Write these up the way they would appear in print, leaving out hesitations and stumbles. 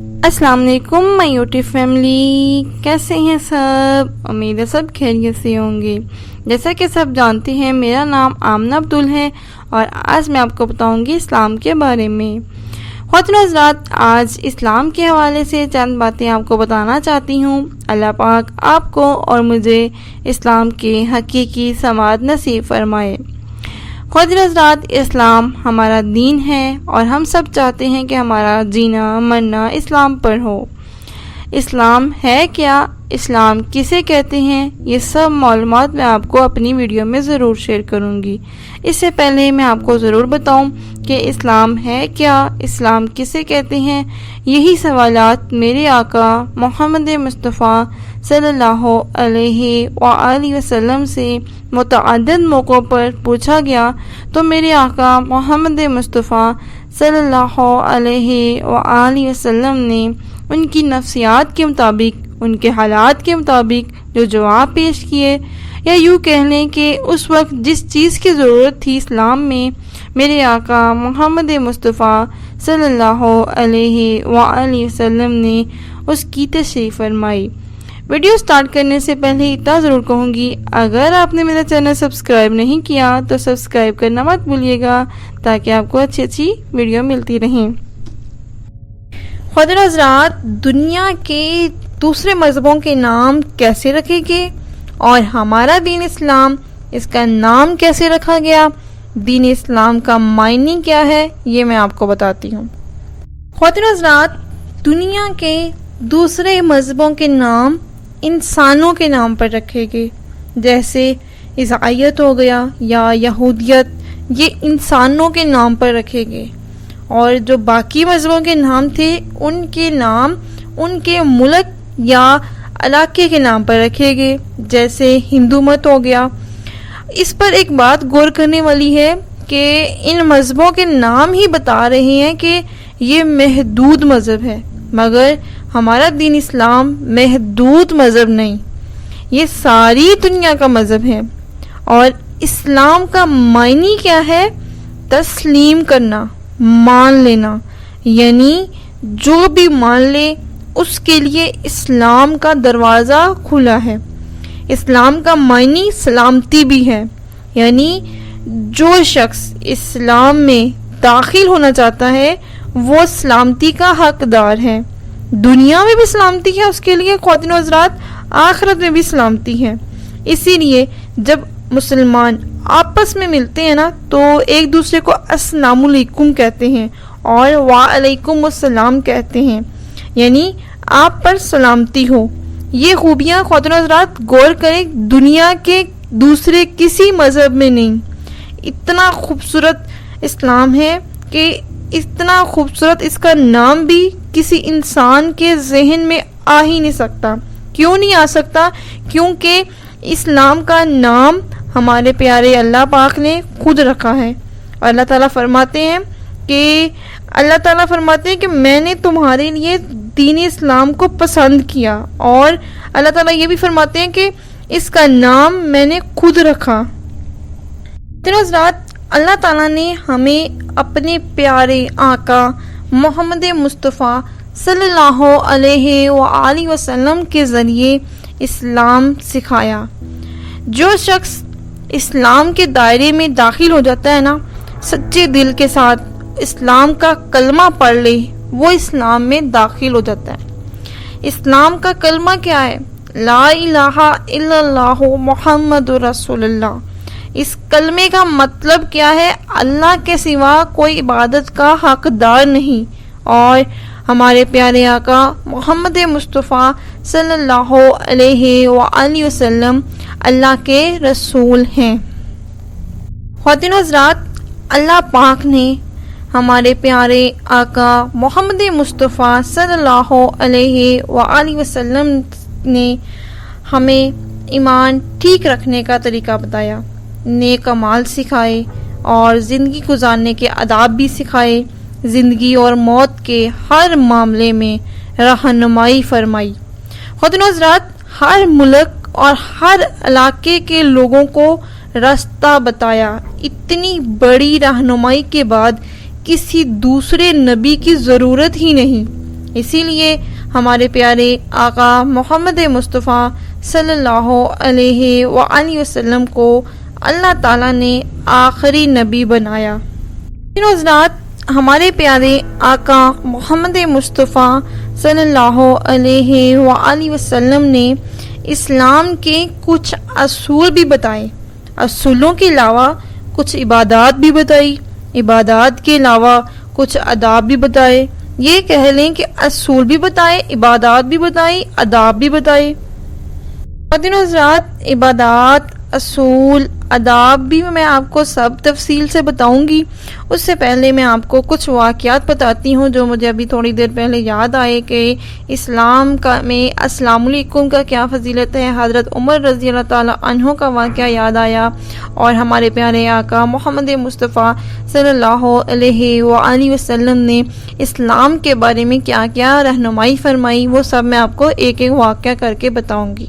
السلام علیکم مائی YouTube family, کیسے ہیں سب؟ امید ہے سب خیریت سے ہوں گے۔ جیسا کہ سب جانتے ہیں، میرا نام آمنہ عبدل ہے اور آج میں آپ کو بتاؤں گی اسلام کے بارے میں۔ خواتین و حضرات، آج اسلام کے حوالے سے چند باتیں آپ کو بتانا چاہتی ہوں۔ اللہ پاک آپ کو اور مجھے اسلام کے حقیقی سماعت نصیب فرمائے۔ خواتین و حضرات، اسلام ہمارا دین ہے اور ہم سب چاہتے ہیں کہ ہمارا جینا مرنا اسلام پر ہو۔ اسلام ہے کیا؟ اسلام کسے کہتے ہیں؟ یہ سب معلومات میں آپ کو اپنی ویڈیو میں ضرور شیئر کروں گی۔ اس سے پہلے میں آپ کو ضرور بتاؤں کہ اسلام ہے کیا، اسلام کسے کہتے ہیں۔ یہی سوالات میرے آقا محمد مصطفیٰ صلی اللہ علیہ وآلہ وسلم سے متعدد موقعوں پر پوچھا گیا تو میرے آقا محمد مصطفیٰ صلی اللہ علیہ وآلہ وسلم نے ان کی نفسیات کے مطابق، ان کے حالات کے مطابق جو جواب پیش کیے، یا یوں کہہ لیں کہ اس وقت جس چیز کی ضرورت تھی اسلام میں، میرے آقا محمد مصطفیٰ صلی اللہ علیہ وآلہ وسلم نے اس کی تشریح فرمائی۔ ویڈیو سٹارٹ کرنے سے پہلے اتنا ضرور کہوں گی، اگر آپ نے میرا چینل سبسکرائب نہیں کیا تو سبسکرائب کرنا مت بھولیے گا تاکہ آپ کو اچھی ویڈیو ملتی رہیں۔ خواتین و حضرات، دنیا کے دوسرے مذہبوں کے نام کیسے رکھے گئے اور ہمارا دین اسلام، اس کا نام کیسے رکھا گیا، دین اسلام کا معنی کیا ہے، یہ میں آپ کو بتاتی ہوں۔ خواتین و حضرات، دنیا کے دوسرے مذہبوں کے نام انسانوں کے نام پر رکھے گئے، جیسے عیسائیت ہو گیا یا یہودیت، یہ انسانوں کے نام پر رکھے گئے، اور جو باقی مذہبوں کے نام تھے ان کے نام ان کے ملک یا علاقے کے نام پر رکھے گئے، جیسے ہندو مت ہو گیا۔ اس پر ایک بات غور کرنے والی ہے کہ ان مذہبوں کے نام ہی بتا رہے ہیں کہ یہ محدود مذہب ہے، مگر ہمارا دین اسلام محدود مذہب نہیں، یہ ساری دنیا کا مذہب ہے۔ اور اسلام کا معنی کیا ہے؟ تسلیم کرنا، مان لینا، یعنی جو بھی مان لے اس کے لیے اسلام کا دروازہ کھلا ہے۔ اسلام کا معنی سلامتی بھی ہے، یعنی جو شخص اسلام میں داخل ہونا چاہتا ہے وہ سلامتی کا حقدار ہے۔ دنیا میں بھی سلامتی ہے اس کے لیے خواتین و حضرات، آخرت میں بھی سلامتی ہے۔ اسی لیے جب مسلمان آپس میں ملتے ہیں نا تو ایک دوسرے کو السلام علیکم کہتے ہیں اور وعلیکم السلام کہتے ہیں، یعنی آپ پر سلامتی ہو۔ یہ خوبیاں خواتین و حضرات غور کریں، دنیا کے دوسرے کسی مذہب میں نہیں۔ اتنا خوبصورت اسلام ہے کہ اتنا خوبصورت اس کا نام بھی کسی انسان کے ذہن میں آ ہی نہیں سکتا۔ کیوں نہیں آ سکتا؟ کیونکہ اسلام کا نام ہمارے پیارے اللہ پاک نے خود رکھا ہے، اور اللہ تعالیٰ فرماتے ہیں کہ میں نے تمہارے لیے دین اسلام کو پسند کیا، اور اللہ تعالیٰ یہ بھی فرماتے ہیں کہ اس کا نام میں نے خود رکھا۔ حضرات، اللہ تعالیٰ نے ہمیں اپنے پیارے آقا محمد مصطفیٰ صلی اللہ علیہ وآلہ وسلم کے ذریعے اسلام سکھایا۔ جو شخص اسلام کے دائرے میں داخل ہو جاتا ہے نا، سچے دل کے ساتھ اسلام کا کلمہ پڑھ لے، وہ اسلام میں داخل ہو جاتا ہے۔ اسلام کا کلمہ کیا ہے؟ لا الہ الا اللہ محمد رسول اللہ۔ اس کلمے کا مطلب کیا ہے؟ اللہ کے سوا کوئی عبادت کا حقدار نہیں، اور ہمارے پیارے آقا محمد مصطفیٰ صلی اللہ علیہ وآلہ وسلم اللہ کے رسول ہیں۔ خواتین و حضرات، اللہ پاک نے ہمارے پیارے آقا محمد مصطفیٰ صلی اللہ علیہ وآلہ وسلم نے ہمیں ایمان ٹھیک رکھنے کا طریقہ بتایا، نیک اعمال سکھائے اور زندگی گزارنے کے آداب بھی سکھائے، زندگی اور موت کے ہر معاملے میں رہنمائی فرمائی۔ خواتین و حضرات، ہر ملک اور ہر علاقے کے لوگوں کو راستہ بتایا۔ اتنی بڑی رہنمائی کے بعد کسی دوسرے نبی کی ضرورت ہی نہیں، اسی لیے ہمارے پیارے آقا محمد مصطفیٰ صلی اللہ علیہ وآلہ وسلم کو اللہ تعالیٰ نے آخری نبی بنایا۔ حضرات، ہمارے پیارے آقا محمد مصطفیٰ صلی اللہ علیہ وآلہ وسلم نے اسلام کے کچھ اصول بھی بتائے، اصولوں کے علاوہ کچھ عبادات بھی بتائی، عبادات کے علاوہ کچھ آداب بھی بتائے۔ یہ کہہ لیں کہ اصول بھی بتائے، عبادات بھی بتائی، آداب بھی بتائے۔ حضرات، عبادات، اصول، آداب بھی میں آپ کو سب تفصیل سے بتاؤں گی۔ اس سے پہلے میں آپ کو کچھ واقعات بتاتی ہوں جو مجھے ابھی تھوڑی دیر پہلے یاد آئے کہ اسلام میں السلام علیکم کا کیا فضیلت ہے۔ حضرت عمر رضی اللہ تعالیٰ عنہ کا واقعہ یاد آیا، اور ہمارے پیارے آقا محمد مصطفیٰ صلی اللہ علیہ وآلہ وسلم نے اسلام کے بارے میں کیا کیا رہنمائی فرمائی، وہ سب میں آپ کو ایک ایک واقعہ کر کے بتاؤں گی۔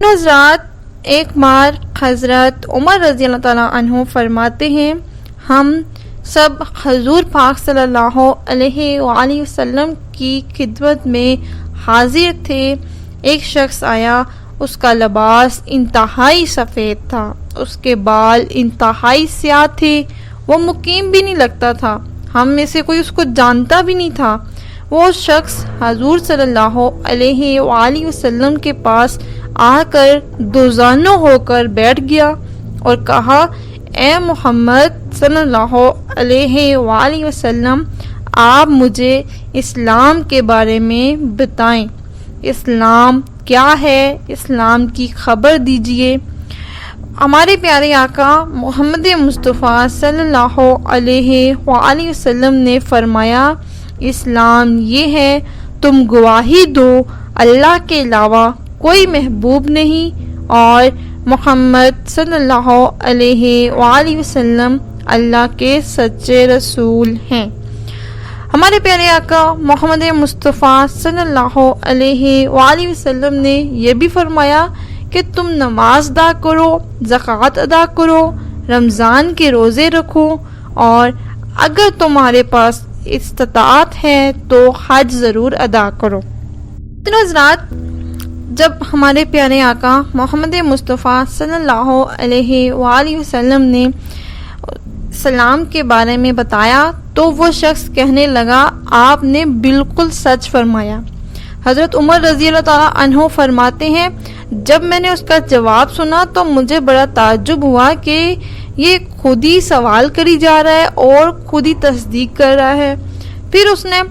حضرات، ایک بار حضرت عمر رضی اللہ تعالیٰ عنہ فرماتے ہیں، ہم سب حضور پاک صلی اللہ علیہ وآلہ وسلم کی خدمت میں حاضر تھے۔ ایک شخص آیا، اس کا لباس انتہائی سفید تھا، اس کے بال انتہائی سیاہ تھے، وہ مقیم بھی نہیں لگتا تھا، ہم میں سے کوئی اس کو جانتا بھی نہیں تھا۔ وہ شخص حضور صلی اللہ علیہ وآلہ وسلم کے پاس آ کر دوزانوں ہو کر بیٹھ گیا اور کہا، اے محمد صلی اللہ علیہ وآلہ وسلم، آپ مجھے اسلام کے بارے میں بتائیں، اسلام کیا ہے، اسلام کی خبر دیجئے۔ ہمارے پیارے آقا محمد مصطفیٰ صلی اللہ علیہ وآلہ وسلم نے فرمایا، اسلام یہ ہے تم گواہی دو اللہ کے علاوہ کوئی محبوب نہیں اور محمد صلی اللہ علیہ وآلہ وسلم اللہ کے سچے رسول ہیں۔ ہمارے پیارے آقا محمد مصطفیٰ صلی اللہ علیہ وآلہ وسلم نے یہ بھی فرمایا کہ تم نماز ادا کرو، زکوٰۃ ادا کرو، رمضان کے روزے رکھو، اور اگر تمہارے پاس استطاعت ہے تو حج ضرور ادا کرو۔ حضرات، جب ہمارے پیارے آقا محمد مصطفیٰ صلی اللہ علیہ وآلہ وسلم نے سلام کے بارے میں بتایا تو وہ شخص کہنے لگا، آپ نے بالکل سچ فرمایا۔ حضرت عمر رضی اللہ تعالیٰ عنہ فرماتے ہیں، جب میں نے اس کا جواب سنا تو مجھے بڑا تعجب ہوا کہ یہ خود ہی سوال کری جا رہا ہے اور خود ہی تصدیق کر رہا ہے۔ پھر اس نے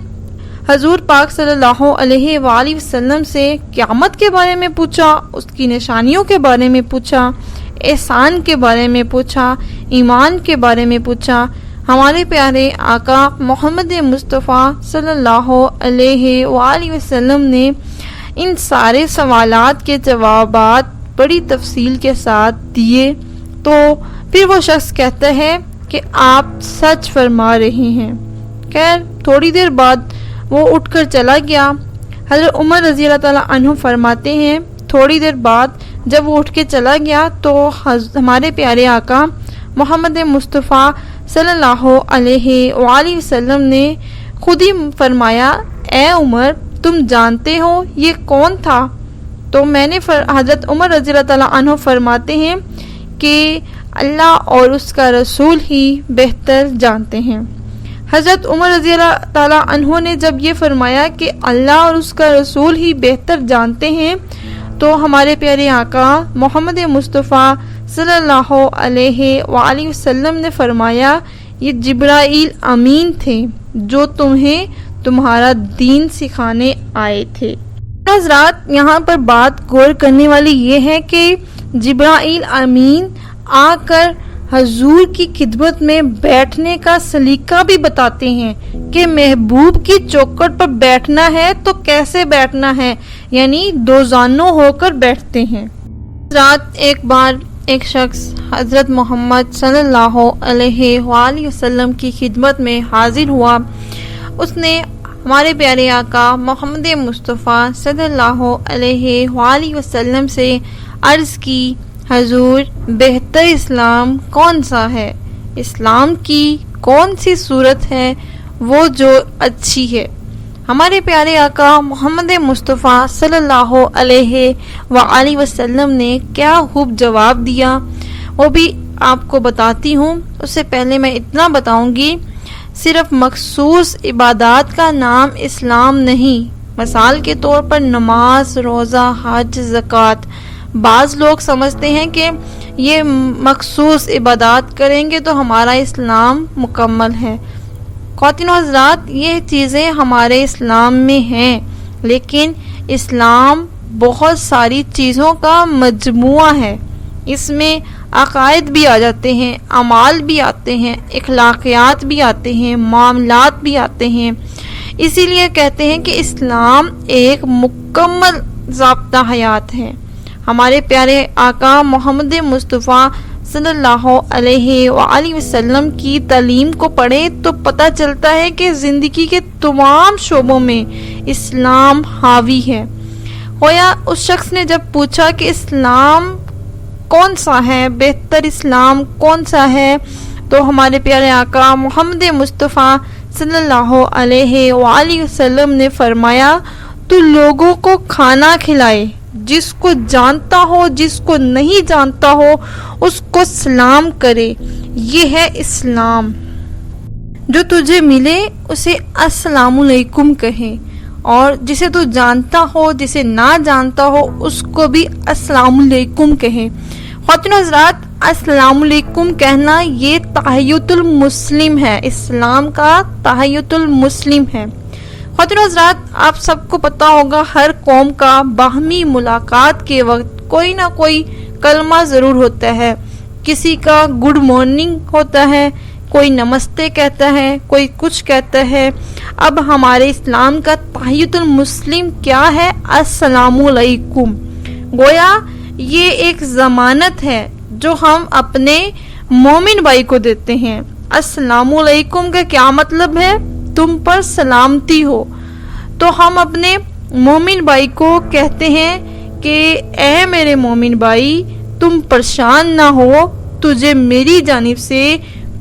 حضور پاک صلی اللہ علیہ وآلہ وسلم سے قیامت کے بارے میں پوچھا، اس کی نشانیوں کے بارے میں پوچھا، احسان کے بارے میں پوچھا، ایمان کے بارے میں پوچھا۔ ہمارے پیارے آقا محمد مصطفیٰ صلی اللہ علیہ وآلہ وسلم نے ان سارے سوالات کے جوابات بڑی تفصیل کے ساتھ دیے۔ تو پھر وہ شخص کہتا ہے کہ آپ سچ فرما رہے ہیں۔ خیر، تھوڑی دیر بعد وہ اٹھ کر چلا گیا۔ حضرت عمر رضی اللہ تعالیٰ عنہ فرماتے ہیں، تھوڑی دیر بعد جب وہ اٹھ کے چلا گیا تو ہمارے پیارے آقا محمد مصطفیٰ صلی اللہ علیہ وآلہ وسلم نے خود ہی فرمایا، اے عمر، تم جانتے ہو یہ کون تھا؟ تو میں نے حضرت عمر رضی اللہ تعالیٰ عنہ فرماتے ہیں کہ اللہ اور اس کا رسول ہی بہتر جانتے ہیں۔ حضرت عمر رضی اللہ تعالیٰ عنہ نے جب یہ فرمایا کہ اللہ اور اس کا رسول ہی بہتر جانتے ہیں تو ہمارے پیارے آقا محمد مصطفیٰ صلی اللہ علیہ وآلہ وسلم نے فرمایا، یہ جبرائیل امین تھے جو تمہیں تمہارا دین سکھانے آئے تھے۔ حضرات، یہاں پر بات غور کرنے والی یہ ہے کہ جبرائیل امین آ کر حضور کی خدمت میں بیٹھنے کا سلیقہ بھی بتاتے ہیں کہ محبوب کی چوکھٹ پر بیٹھنا ہے تو کیسے بیٹھنا ہے، یعنی دوزانوں ہو کر بیٹھتے ہیں۔ رات ایک بار ایک شخص حضرت محمد صلی اللہ علیہ وآلہ وسلم کی خدمت میں حاضر ہوا۔ اس نے ہمارے پیارے آقا محمد مصطفیٰ صلی اللہ علیہ وآلہ وسلم سے عرض کی، حضور، بہتر اسلام کون سا ہے؟ اسلام کی کون سی صورت ہے وہ جو اچھی ہے؟ ہمارے پیارے آقا محمد مصطفیٰ صلی اللہ علیہ وآلہ وسلم نے کیا خوب جواب دیا، وہ بھی آپ کو بتاتی ہوں۔ اس سے پہلے میں اتنا بتاؤں گی، صرف مخصوص عبادات کا نام اسلام نہیں۔ مثال کے طور پر نماز، روزہ، حج، زکوٰۃ، بعض لوگ سمجھتے ہیں کہ یہ مخصوص عبادات کریں گے تو ہمارا اسلام مکمل ہے۔ خواتین و حضرات، یہ چیزیں ہمارے اسلام میں ہیں، لیکن اسلام بہت ساری چیزوں کا مجموعہ ہے۔ اس میں عقائد بھی آ جاتے ہیں، اعمال بھی آتے ہیں، اخلاقیات بھی آتے ہیں، معاملات بھی آتے ہیں۔ اسی لیے کہتے ہیں کہ اسلام ایک مکمل ضابطہ حیات ہے۔ ہمارے پیارے آقا محمد مصطفیٰ صلی اللہ علیہ وآلہ وسلم کی تعلیم کو پڑھیں تو پتہ چلتا ہے کہ زندگی کے تمام شعبوں میں اسلام حاوی ہے۔ گویا اس شخص نے جب پوچھا کہ اسلام کون سا ہے، بہتر اسلام کون سا ہے، تو ہمارے پیارے آقا محمد مصطفیٰ صلی اللہ علیہ وآلہ وسلم نے فرمایا، تو لوگوں کو کھانا کھلائے، جس کو جانتا ہو جس کو نہیں جانتا ہو اس کو سلام کرے، یہ ہے اسلام۔ جو تجھے ملے اسے السلام علیکم کہے، اور جسے تو جانتا ہو جسے نہ جانتا ہو اس کو بھی السلام علیکم کہے۔ خواتین و حضرات، السلام علیکم کہنا یہ تحیۃ المسلم ہے، اسلام کا تحیۃ المسلم ہے۔ خواتین و حضرات، آپ سب کو پتا ہوگا ہر قوم کا باہمی ملاقات کے وقت کوئی نہ کوئی کلمہ ضرور ہوتا ہے۔ کسی کا گڈ مارننگ ہوتا ہے، کوئی نمستے کہتا ہے، کوئی کچھ کہتا ہے۔ اب ہمارے اسلام کا تحیۃ المسلم کیا ہے؟ السلام علیکم۔ گویا یہ ایک ضمانت ہے جو ہم اپنے مومن بھائی کو دیتے ہیں۔ السلام علیکم کا کیا مطلب ہے؟ تم پر سلامتی ہو۔ تو ہم اپنے مومن بھائی کو کہتے ہیں کہ اے میرے مومن بھائی، تم پریشان نہ ہو، تجھے میری جانب سے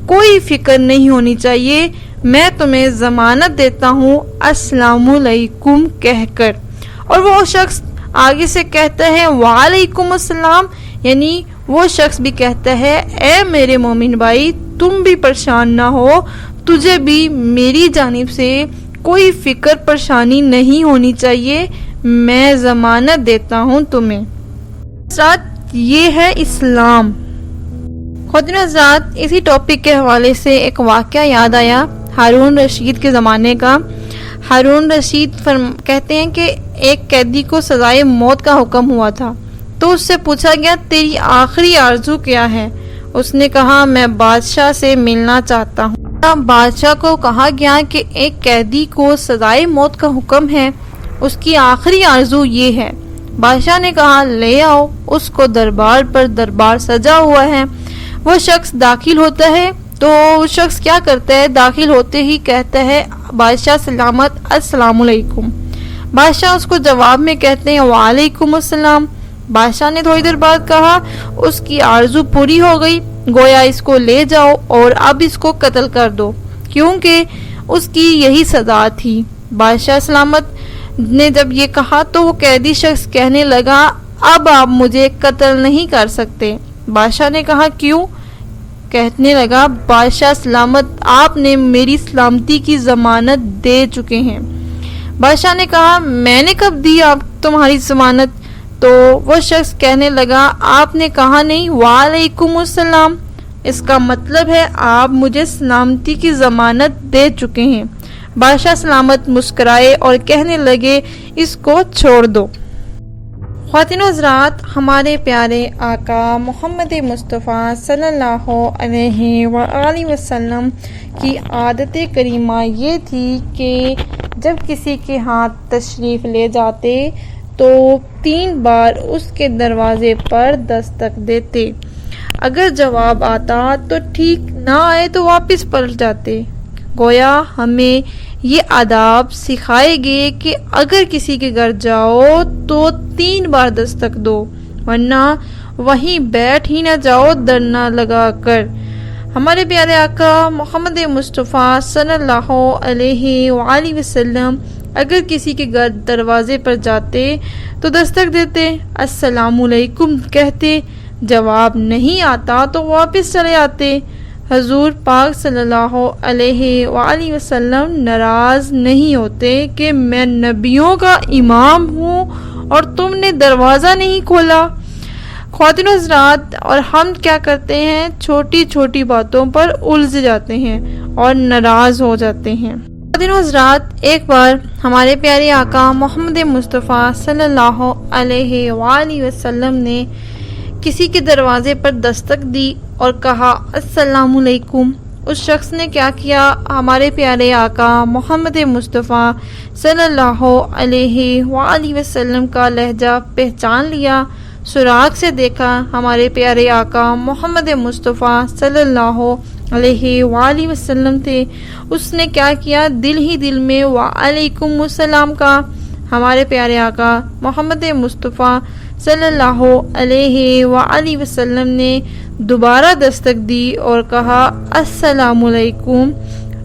کوئی فکر نہیں ہونی چاہیے، میں تمہیں ضمانت دیتا ہوں السلام علیکم کہہ کر۔ اور وہ شخص آگے سے کہتا ہے وعلیکم السلام، یعنی وہ شخص بھی کہتا ہے اے میرے مومن بھائی، تم بھی پریشان نہ ہو، تجھے بھی میری جانب سے کوئی فکر پریشانی نہیں ہونی چاہیے، میں ضمانت دیتا ہوں تمہیں۔ ساتھ یہ ہے اسلام۔ خواتین حضرات، اسی ٹاپک کے حوالے سے ایک واقعہ یاد آیا ہارون رشید کے زمانے کا۔ ہارون رشید کہتے ہیں کہ ایک قیدی کو سزائے موت کا حکم ہوا تھا، تو اس سے پوچھا گیا تیری آخری آرزو کیا ہے؟ اس نے کہا میں بادشاہ سے ملنا چاہتا ہوں۔ بادشاہ کو کہا گیا کہ ایک قیدی کو سزائے موت کا حکم ہے، اس کی آخری آرزو یہ ہے۔ بادشاہ نے کہا لے آؤ اس کو دربار پر، دربار سجا ہوا ہے۔ وہ شخص داخل ہوتا ہے تو شخص کیا کرتا ہے؟ داخل ہوتے ہی کہتا ہے بادشاہ سلامت، السلام علیکم۔ بادشاہ اس کو جواب میں کہتے ہیں وعلیکم السلام۔ بادشاہ نے تھوڑی دیر بعد کہا اس کی آرزو پوری ہو گئی، گویا اس کو لے جاؤ اور اب اس کو قتل کر دو، کیونکہ اس کی یہی سزا تھی۔ بادشاہ سلامت نے جب یہ کہا تو وہ قیدی شخص کہنے لگا اب آپ مجھے قتل نہیں کر سکتے۔ بادشاہ نے کہا کیوں؟ کہنے لگا بادشاہ سلامت آپ نے میری سلامتی کی ضمانت دے چکے ہیں۔ بادشاہ نے کہا میں نے کب دی آپ تمہاری ضمانت؟ تو وہ شخص کہنے لگا آپ نے کہا نہیں وعلیکم السلام، اس کا مطلب ہے آپ مجھے سلامتی کی ضمانت دے چکے ہیں۔ بادشاہ سلامت مسکرائے اور کہنے لگے اس کو چھوڑ دو۔ خواتین و حضرات، ہمارے پیارے آقا محمد مصطفیٰ صلی اللہ علیہ وآلہ وسلم کی عادت کریمہ یہ تھی کہ جب کسی کے ہاتھ تشریف لے جاتے تو 3 بار اس کے دروازے پر دستک دیتے۔ اگر جواب آتا تو ٹھیک، نہ آئے تو واپس پلٹ جاتے۔ گویا ہمیں یہ آداب سکھائے گئے کہ اگر کسی کے گھر جاؤ تو 3 بار دستک دو، ورنہ وہیں بیٹھ ہی نہ جاؤ در نہ لگا کر۔ ہمارے پیارے آقا محمد مصطفیٰ صلی اللہ علیہ وآلہ وسلم اگر کسی کے گھر دروازے پر جاتے تو دستک دیتے، السلام علیکم کہتے، جواب نہیں آتا تو واپس چلے آتے۔ حضور پاک صلی اللہ علیہ وآلہ وسلم ناراض نہیں ہوتے کہ میں نبیوں کا امام ہوں اور تم نے دروازہ نہیں کھولا۔ خواتین و حضرات، اور ہم کیا کرتے ہیں، چھوٹی چھوٹی باتوں پر الجھ جاتے ہیں اور ناراض ہو جاتے ہیں۔ خواتین و حضرات، ایک بار ہمارے پیارے آقا محمد مصطفیٰ صلی اللہ علیہ وآلہ وسلم نے کسی کے دروازے پر دستک دی اور کہا السلام علیکم۔ اس شخص نے کیا کیا، ہمارے پیارے آقا محمد مصطفیٰ صلی اللہ علیہ وآلہ وسلم کا لہجہ پہچان لیا، سراغ سے دیکھا ہمارے پیارے آقا محمد مصطفیٰ صلی اللہ علیہ وآلہ وسلم تھے۔ اس نے کیا کیا، دل ہی دل میں وعلیکم السلام کا۔ ہمارے پیارے آقا محمد مصطفیٰ صلی اللہ علیہ وآلہ وسلم نے دوبارہ دستک دی اور کہا السلام علیکم۔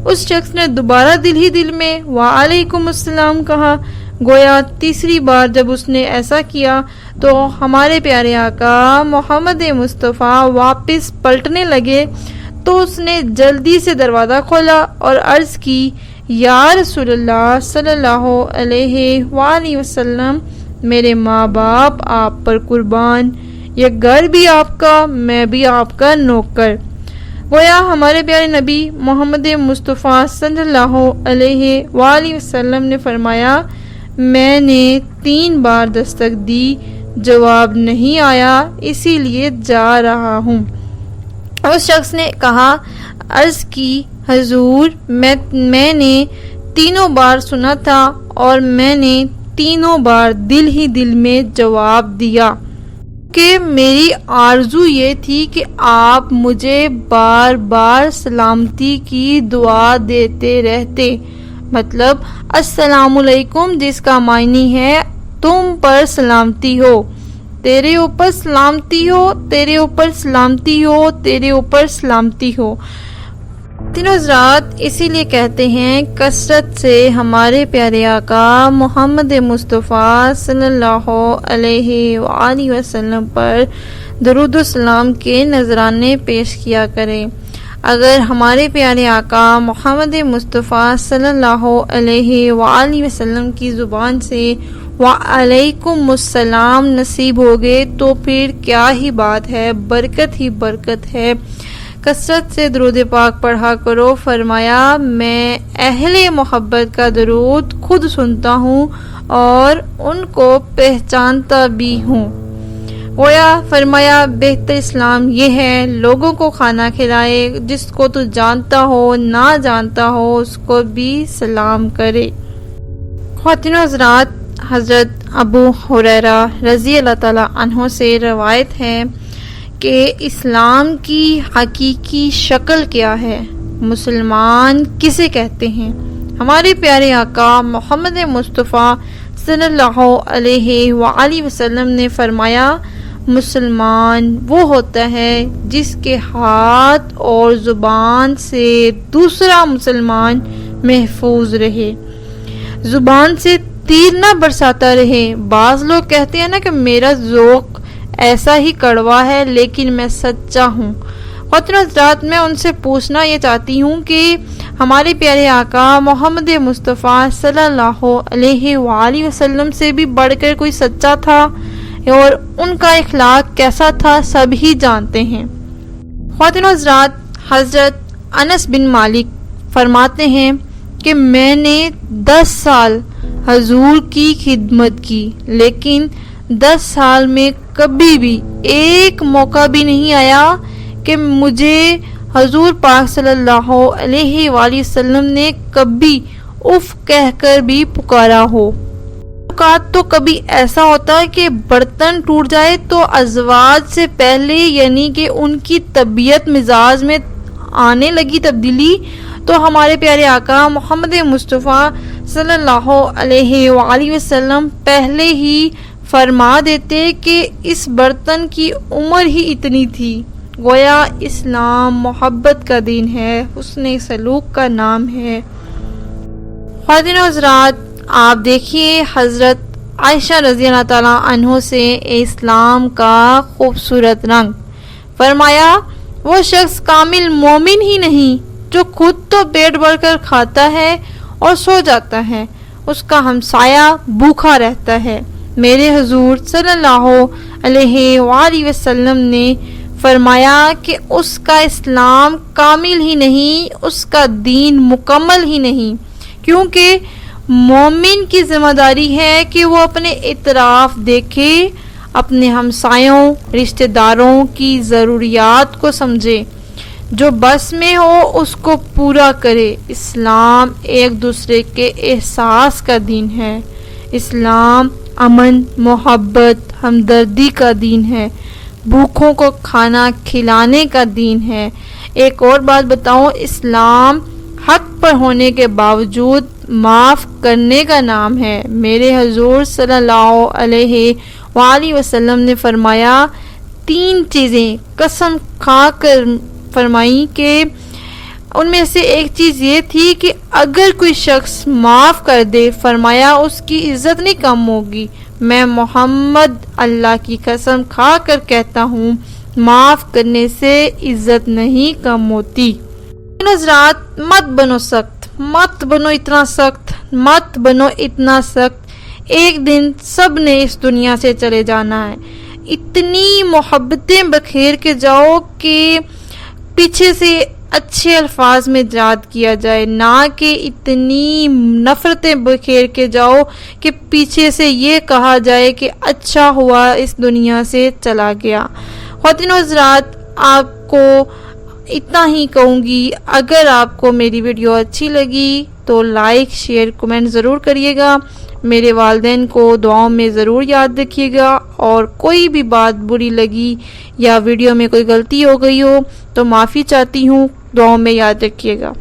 اس شخص نے دوبارہ دل ہی دل میں وعلیکم السلام کہا۔ گویا تیسری بار جب اس نے ایسا کیا تو ہمارے پیارے آقا محمد مصطفیٰ واپس پلٹنے لگے، تو اس نے جلدی سے دروازہ کھولا اور عرض کی یا رسول اللہ صلی اللہ علیہ وآلہ وسلم، میرے ماں باپ آپ پر قربان، یہ گھر بھی آپ کا، میں بھی آپ کا نوکر۔ گویا ہمارے پیارے نبی محمد مصطفیٰ صلی اللہ علیہ وآلہ وسلم نے فرمایا میں نے 3 بار دستک دی، جواب نہیں آیا، اسی لیے جا رہا ہوں۔ اس شخص نے کہا، عرض کی حضور میں نے 3 بار سنا تھا اور میں نے 3 بار دل ہی دل میں جواب دیا کہ میری آرزو یہ تھی کہ آپ مجھے بار بار سلامتی کی دعا دیتے رہتے، مطلب السلام علیکم جس کا معنی ہے تم پر سلامتی ہو، تیرے اوپر سلامتی ہو، تیرے اوپر سلامتی ہو، تیرے اوپر سلامتی ہو۔ تینوں حضرات، اسی لیے کہتے ہیں کثرت سے ہمارے پیارے آقا محمد مصطفیٰ صلی اللہ علیہ وآلہ وسلم پر درود و سلام کے نذرانے پیش کیا کریں۔ اگر ہمارے پیارے آقا محمد مصطفیٰ صلی اللہ علیہ وآلہ وسلم کی زبان سے وعلیکم السلام نصیب ہوگے تو پھر کیا ہی بات ہے، برکت ہی برکت ہے۔ کثرت سے درود پاک پڑھا کرو۔ فرمایا میں اہل محبت کا درود خود سنتا ہوں اور ان کو پہچانتا بھی ہوں۔ گویا فرمایا بہتر اسلام یہ ہے لوگوں کو کھانا کھلائے، جس کو تو جانتا ہو نہ جانتا ہو اس کو بھی سلام کرے۔ خواتین و حضرات، حضرت ابو ہریرہ رضی اللہ تعالیٰ عنہ سے روایت ہے کہ اسلام کی حقیقی شکل کیا ہے، مسلمان کسے کہتے ہیں۔ ہمارے پیارے آقا محمد مصطفیٰ صلی اللہ علیہ وآلہ وسلم نے فرمایا مسلمان وہ ہوتا ہے جس کے ہاتھ اور زبان سے دوسرا مسلمان محفوظ رہے، زبان سے تیر نہ برساتا رہے۔ بعض لوگ کہتے ہیں نا کہ میرا ذوق ایسا ہی کڑوا ہے لیکن میں سچا ہوں۔ خواتین حضرات، میں ان سے پوچھنا یہ چاہتی ہوں کہ ہمارے پیارے آقا محمد مصطفیٰ صلی اللہ علیہ وآلہ وسلم سے بھی بڑھ کر کوئی سچا تھا اور ان کا اخلاق کیسا تھا سب ہی جانتے ہیں۔ خواتین حضرات، حضرت انس بن مالک فرماتے ہیں کہ میں نے 10 سال حضور کی خدمت کی، لیکن 10 سال میں کبھی بھی ایک موقع بھی نہیں آیا کہ مجھے حضور پاک صلی اللہ علیہ وآلہ وسلم نے کبھی اف کہہ کر بھی پکارا ہو۔ تو کبھی ایسا ہوتا ہے کہ برتن ٹوٹ جائے تو ازواج سے پہلے یعنی کہ ان کی طبیعت مزاج میں آنے لگی تبدیلی تو ہمارے پیارے آقا محمد مصطفیٰ صلی اللہ علیہ وآلہ وسلم پہلے ہی فرما دیتے کہ اس برتن کی عمر ہی اتنی تھی۔ گویا اسلام محبت کا دین ہے، حسن سلوک کا نام ہے۔ خواتین و حضرات، آپ دیکھیے حضرت عائشہ رضی اللہ تعالیٰ عنہ سے اسلام کا خوبصورت رنگ. فرمایا وہ شخص کامل مومن ہی نہیں جو خود تو پیٹ بھر کر کھاتا ہے اور سو جاتا ہے، اس کا ہمسایہ بھوکا رہتا ہے. میرے حضور صلی اللہ علیہ وآلہ وسلم نے فرمایا کہ اس کا اسلام کامل ہی نہیں، اس کا دین مکمل ہی نہیں، کیونکہ مومن کی ذمہ داری ہے کہ وہ اپنے اطراف دیکھے، اپنے ہمسایوں رشتہ داروں کی ضروریات کو سمجھے، جو بس میں ہو اس کو پورا کرے. اسلام ایک دوسرے کے احساس کا دین ہے. اسلام امن، محبت، ہمدردی کا دین ہے. بھوکوں کو کھانا کھلانے کا دین ہے. ایک اور بات بتاؤں، اسلام حق پر ہونے کے باوجود معاف کرنے کا نام ہے. میرے حضور صلی اللہ علیہ وآلہ وسلم نے فرمایا 3 چیزیں قسم کھا کر فرمائی کہ ان میں سے ایک چیز یہ تھی کہ اگر کوئی شخص معاف کر دے، فرمایا اس کی عزت نہیں کم ہوگی. میں محمد اللہ کی قسم کھا کر کہتا ہوں معاف کرنے سے عزت نہیں کم ہوتی. حضرات مت بنو سخت، مت بنو اتنا سخت، مت بنو اتنا سخت. ایک دن سب نے اس دنیا سے چلے جانا ہے. اتنی محبتیں بکھیر کے جاؤ کہ پیچھے سے اچھے الفاظ میں یاد کیا جائے، نہ کہ اتنی نفرتیں بکھیر کے جاؤ کہ پیچھے سے یہ کہا جائے کہ اچھا ہوا اس دنیا سے چلا گیا. خواتین و حضرات آپ کو اتنا ہی کہوں گی، اگر آپ کو میری ویڈیو اچھی لگی تو لائک شیئر کمنٹ ضرور کریے گا. میرے والدین کو دعاؤں میں ضرور یاد رکھیے گا، اور کوئی بھی بات بری لگی یا ویڈیو میں کوئی غلطی ہو گئی ہو تو معافی چاہتی ہوں، دعاؤں میں یاد رکھیے گا.